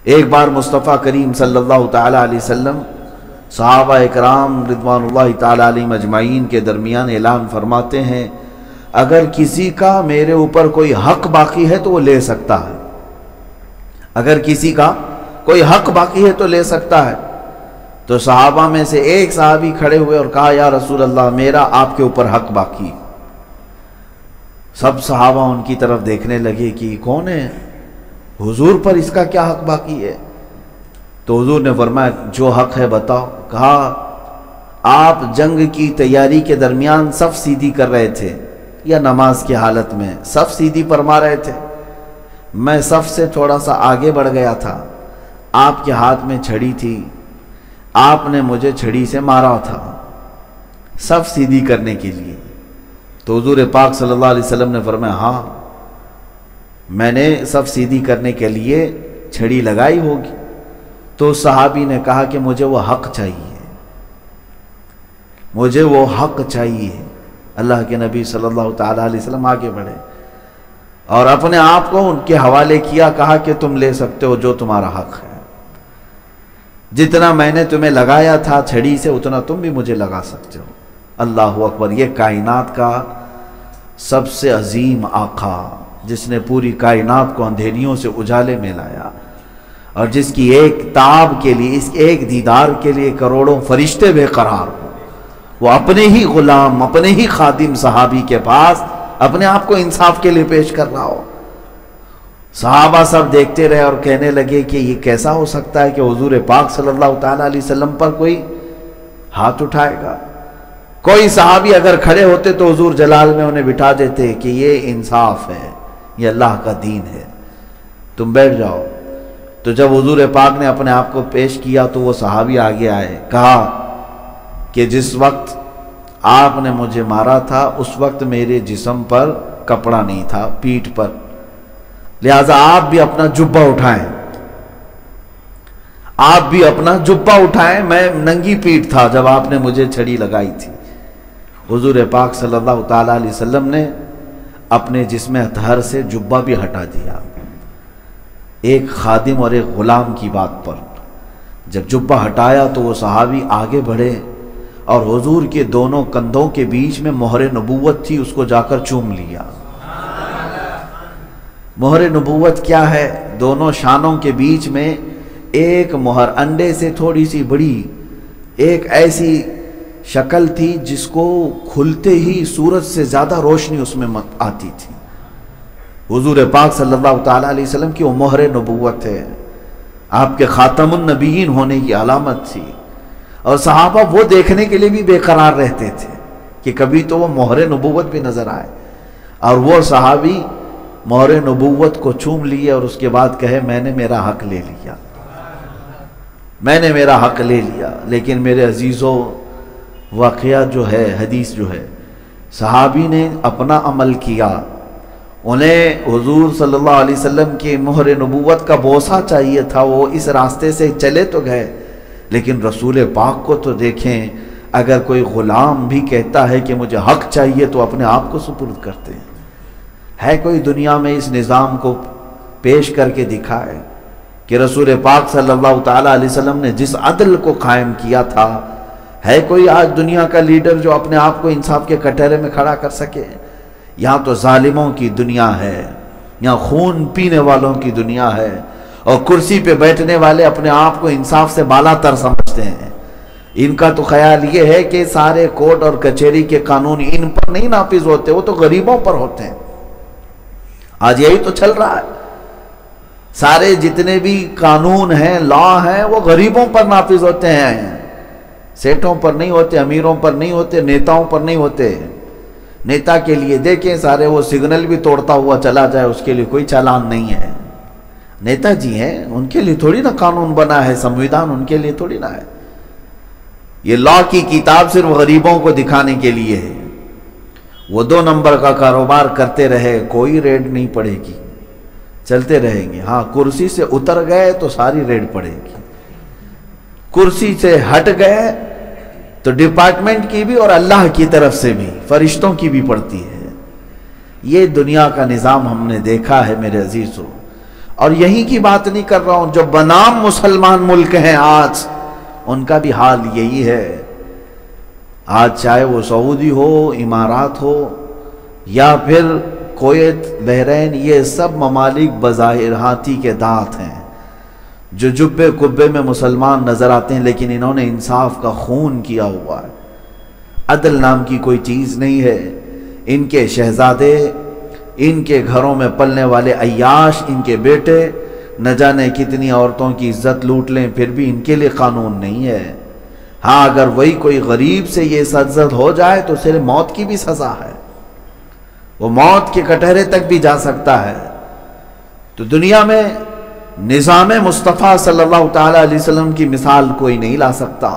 एक बार मुस्तफ़ा करीम सल्लल्लाहु ताला अलैहि वसल्लम सहाबा इकराम रिदवानुल्लाहि ताला अलैहिम अजमाइन के दरमियान ऐलान फरमाते हैं, अगर किसी का मेरे ऊपर कोई हक बाकी है तो वो ले सकता है। अगर किसी का कोई हक बाकी है तो ले सकता है। तो सहाबा में से एक सहाबी खड़े हुए और कहा, या रसूल अल्लाह, मेरा आपके ऊपर हक बाकी। सब सहाबा उनकी तरफ देखने लगे कि कौन है, हुजूर पर इसका क्या हक बाकी है। तो हुजूर ने फरमाया, जो हक है बताओ। कहा, आप जंग की तैयारी के दरमियान सफ सीधी कर रहे थे या नमाज की हालत में सफ सीधी फरमा रहे थे। मैं सफ से थोड़ा सा आगे बढ़ गया था, आपके हाथ में छड़ी थी, आपने मुझे छड़ी से मारा था सफ सीधी करने के लिए। तो हुजूर पाक सल्लल्लाहु अलैहि वसल्लम ने फरमाया, हाँ, मैंने सफ सीधी करने के लिए छड़ी लगाई होगी। तो सहाबी ने कहा कि मुझे वो हक चाहिए, मुझे वो हक चाहिए। अल्लाह के नबी सल्लल्लाहु ताला अलैहि वसल्लम आगे बढ़े और अपने आप को उनके हवाले किया, कहा कि तुम ले सकते हो जो तुम्हारा हक है। जितना मैंने तुम्हें लगाया था छड़ी से उतना तुम भी मुझे लगा सकते हो। अल्लाहु अकबर। ये कायनात का सबसे अजीम आका, जिसने पूरी कायनात को अंधेरियों से उजाले में लाया और जिसकी एक ताब के लिए, इस एक दीदार के लिए करोड़ों फरिश्ते बेकरार हो, वो अपने ही गुलाम, अपने ही खादिम सहाबी के पास अपने आप को इंसाफ के लिए पेश कर रहा हो। सहाबा सब देखते रहे और कहने लगे कि ये कैसा हो सकता है कि हुजूर पाक सल्लल्लाहु ताला अलैहि वसल्लम पर कोई हाथ उठाएगा। कोई सहाबी अगर खड़े होते तो हुजूर जलाल में उन्हें बिठा देते कि ये इंसाफ है, ये अल्लाह का दीन है, तुम बैठ जाओ। तो जब हुजूर पाक ने अपने आप को पेश किया तो वो सहाबी आगे आए, कहा कि जिस वक्त आपने मुझे मारा था उस वक्त मेरे जिस्म पर कपड़ा नहीं था, पीठ पर, लिहाजा आप भी अपना जुब्बा उठाएं, आप भी अपना जुब्बा उठाएं, मैं नंगी पीठ था जब आपने मुझे छड़ी लगाई थी। हुजूर पाक सल्लल्लाहु ताला अलैहि वसल्लम ने अपने जिस्म अतहर से जुब्बा भी हटा दिया। एक खादिम और एक गुलाम की बात पर जब जुब्बा हटाया तो वो सहाबी आगे बढ़े और हुजूर के दोनों कंधों के बीच में मोहरे नबूवत थी, उसको जाकर चूम लिया। मोहरे नबूवत क्या है? दोनों शानों के बीच में एक मोहर, अंडे से थोड़ी सी बड़ी, एक ऐसी शक्ल थी जिसको खुलते ही सूरज से ज्यादा रोशनी उसमें आती थी। हुजूर पाक सल्लल्लाहु ताला अलैहि वसल्लम की वो मोहरे नबूवत है, आपके खातमुन नबीयीन होने की अलामत थी। और सहाबा वो देखने के लिए भी बेकरार रहते थे कि कभी तो वो मोहरे नबूवत भी नजर आए। और वो सहाबी मोहरे नबूवत को चूम लिए और उसके बाद कहे, मैंने मेरा हक ले लिया, मैंने मेरा हक ले लिया। लेकिन मेरे अजीज़ों, वाक़या जो है, हदीस जो है, सहाबी ने अपना अमल किया, उन्हें हुजूर सल्लल्लाहु अलैहि वसल्लम की मोहरे नबूवत का बोसा चाहिए था, वो इस रास्ते से चले तो गए, लेकिन रसूल पाक को तो देखें, अगर कोई ग़ुलाम भी कहता है कि मुझे हक चाहिए तो अपने आप को सुपुर्द करते हैं। है कोई दुनिया में इस निज़ाम को पेश करके दिखाए कि रसूल पाक सल्लल्लाहु ताला अलैहि वसल्लम ने जिस अदल को कायम किया था, है कोई आज दुनिया का लीडर जो अपने आप को इंसाफ के कटहरे में खड़ा कर सके? यहाँ तो जालिमों की दुनिया है, यहाँ खून पीने वालों की दुनिया है और कुर्सी पे बैठने वाले अपने आप को इंसाफ से बालातर समझते हैं। इनका तो ख्याल ये है कि सारे कोर्ट और कचहरी के कानून इन पर नहीं नाफिज होते, वो तो गरीबों पर होते हैं। आज यही तो चल रहा है, सारे जितने भी कानून हैं, लॉ हैं, वो गरीबों पर नाफिज होते हैं, सेठों पर नहीं होते, अमीरों पर नहीं होते, नेताओं पर नहीं होते। नेता के लिए देखें, सारे वो सिग्नल भी तोड़ता हुआ चला जाए, उसके लिए कोई चालान नहीं है। नेताजी हैं, उनके लिए थोड़ी ना कानून बना है, संविधान उनके लिए थोड़ी ना है। ये लॉ की किताब सिर्फ गरीबों को दिखाने के लिए है। वो 2 नंबर का कारोबार करते रहे, कोई रेड नहीं पड़ेगी, चलते रहेंगे। हाँ, कुर्सी से उतर गए तो सारी रेड पड़ेगी, कुर्सी से हट गए तो डिपार्टमेंट की भी और अल्लाह की तरफ से भी, फरिश्तों की भी पड़ती है। ये दुनिया का निज़ाम हमने देखा है मेरे अजीज़ों, और यहीं की बात नहीं कर रहा हूं, जो बनाम मुसलमान मुल्क हैं आज, उनका भी हाल यही है। आज चाहे वो सऊदी हो, इमारात हो, या फिर कुवैत, बहरैन, ये सब ममालिक बज़ाहिर हाथी के दांत हैं, जो जुब्बे कुब्बे में मुसलमान नजर आते हैं, लेकिन इन्होंने इंसाफ का खून किया हुआ है। अदल नाम की कोई चीज़ नहीं है। इनके शहजादे, इनके घरों में पलने वाले अय्याश, इनके बेटे न जाने कितनी औरतों की इज्जत लूट लें, फिर भी इनके लिए कानून नहीं है। हाँ, अगर वही कोई गरीब से ये सज्जत हो जाए तो सिर्फ मौत की भी सजा है, वो मौत के कटहरे तक भी जा सकता है। तो दुनिया में निज़ाम मुस्तफ़ा सल्लल्लाहु तआला अलैहि वसल्लम की मिसाल कोई नहीं ला सकता।